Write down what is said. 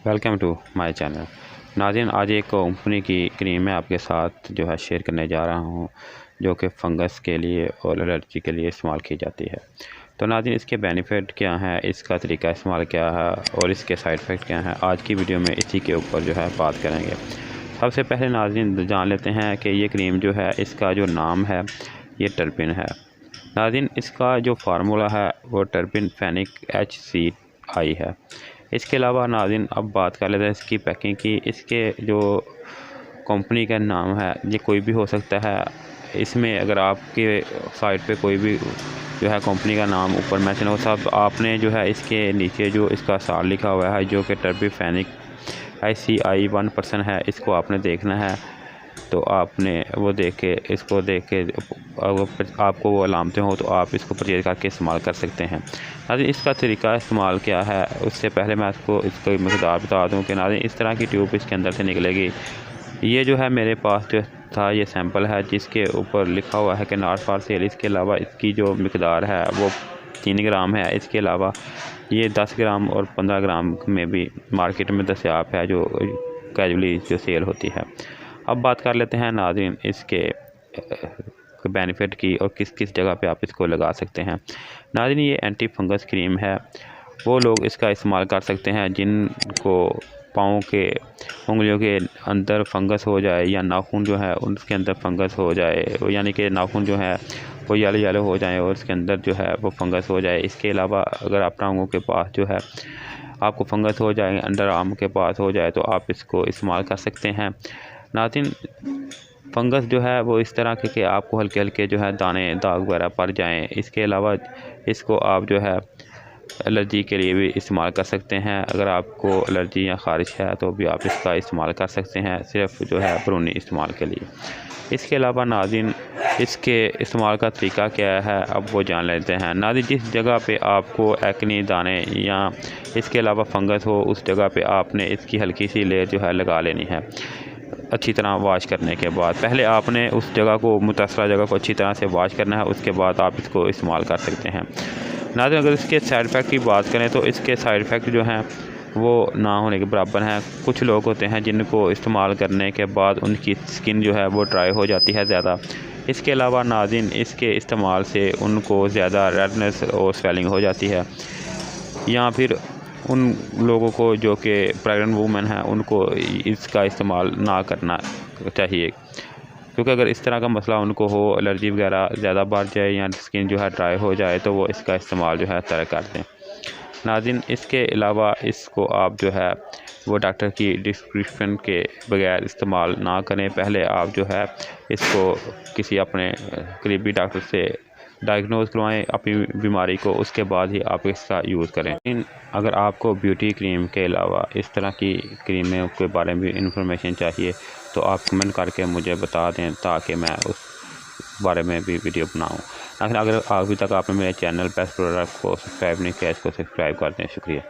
Welcome to my channel. नाज़रीन, आज एक कंपनी की क्रीम मैं आपके साथ शेयर करने जा रहा हूं, जो कि फ़ंगस के लिए और एलर्जी के लिए इस्तेमाल की जाती है। तो नाज़रीन, इसके बेनिफिट क्या हैं, इसका तरीका इस्तेमाल क्या है और इसके साइड इफ़ेक्ट क्या हैं, आज की वीडियो में इसी के ऊपर बात करेंगे। सबसे पहले नाज़रीन जान लेते हैं कि ये क्रीम इसका जो नाम है ये टर्पिन है। नाज़रीन, इसका जो फार्मूला है वो टर्पिन फेनिक HCI है। इसके अलावा नाज़रीन अब बात कर लेते हैं इसकी पैकिंग की। इसके जो कंपनी का नाम है ये कोई भी हो सकता है। इसमें अगर आपके साइट पे कोई भी कंपनी का नाम ऊपर मेंशन हो, सब आपने इसके नीचे जो इसका साल लिखा हुआ है जो कि टर्पिन फेनिक HCI 1% है, इसको आपने देखना है। तो आपने वो देख के इसको देख के अगर आपको वो अलामतें हो तो आप इसको परचेज़ करके इस्तेमाल कर सकते हैं। नाज़रीन, इसका तरीका इस्तेमाल क्या है, उससे पहले मैं इसकी मकदार बता दूं कि नाज़रीन इस तरह की ट्यूब इसके अंदर से निकलेगी। ये मेरे पास था ये सैंपल है जिसके ऊपर लिखा हुआ है कि नॉट फॉर सेल। इसके अलावा इसकी जो मकदार है वो 3 ग्राम है। इसके अलावा ये 10 ग्राम और 15 ग्राम में भी मार्केट में दस्तियाब है, जो कैजुअली सेल होती है। अब बात कर लेते हैं नाज़रीन इसके बेनिफिट की और किस किस जगह पे आप इसको लगा सकते हैं। नाज़रीन, ये एंटी फंगस क्रीम है। वो लोग इसका इस्तेमाल कर सकते हैं जिनको पाँव के उंगलियों के अंदर फंगस हो जाए या नाखून उसके अंदर फंगस हो जाए, यानी कि नाखून वो येलो हो जाए और उसके अंदर वो फंगस हो जाए। इसके अलावा अगर अपना उंगलियों के पास आपको फंगस हो जाए, अंडर आर्म के पास हो जाए, तो आप इसको इस्तेमाल कर सकते हैं। नाज़रीन, फंगस वो इस तरह के कि आपको हल्के हल्के दाने दाग वगैरह पड़ जाएं। इसके अलावा इसको आप एलर्जी के लिए भी इस्तेमाल कर सकते हैं। अगर आपको एलर्जी या ख़ारिश है तो भी आप इसका इस्तेमाल कर सकते हैं, सिर्फ बैरूनी इस्तेमाल के लिए। इसके अलावा नाज़रीन इसके इस्तेमाल का तरीका क्या है अब वो जान लेते हैं। नाज़रीन, जिस जगह पे आपको एक्ने दाने या इसके अलावा फंगस हो, उस जगह पे आपने इसकी हल्की सी लेयर लगा लेनी है। अच्छी तरह वॉश करने के बाद पहले आपने उस जगह को मुतासरा जगह को अच्छी तरह से वॉश करना है, उसके बाद आप इसको इस्तेमाल कर सकते हैं। नाज़रीन, अगर इसके साइड इफ़ेक्ट की बात करें तो इसके साइड इफ़ेक्ट हैं वो ना होने के बराबर हैं। कुछ लोग होते हैं जिनको इस्तेमाल करने के बाद उनकी स्किन वो ड्राई हो जाती है ज़्यादा। इसके अलावा नाज़रीन इसके इस्तेमाल से उनको ज़्यादा रेडनेस और स्वेलिंग हो जाती है, या फिर उन लोगों को जो कि प्रेग्नेंट वूमेन हैं उनको इसका इस्तेमाल ना करना चाहिए, क्योंकि अगर इस तरह का मसला उनको हो, एलर्जी वगैरह ज़्यादा बढ़ जाए या स्किन ड्राई हो जाए, तो वो इसका इस्तेमाल तर्क कर दें। नाज़रीन, इसके अलावा इसको आप वो डॉक्टर की डिस्क्रिप्शन के बगैर इस्तेमाल ना करें। पहले आप इसको किसी अपने करीबी डॉक्टर से डायग्नोज करवाएं अपनी बीमारी को, उसके बाद ही आप इसका यूज़ करें। अगर आपको ब्यूटी क्रीम के अलावा इस तरह की क्रीमों के बारे में इंफॉर्मेशन चाहिए तो आप कमेंट करके मुझे बता दें, ताकि मैं उस बारे में भी वीडियो बनाऊं। अगर अभी तक आपने मेरे चैनल बेस्ट प्रोडक्ट को सब्सक्राइब नहीं किया, इसको सब्सक्राइब कर दें। शुक्रिया।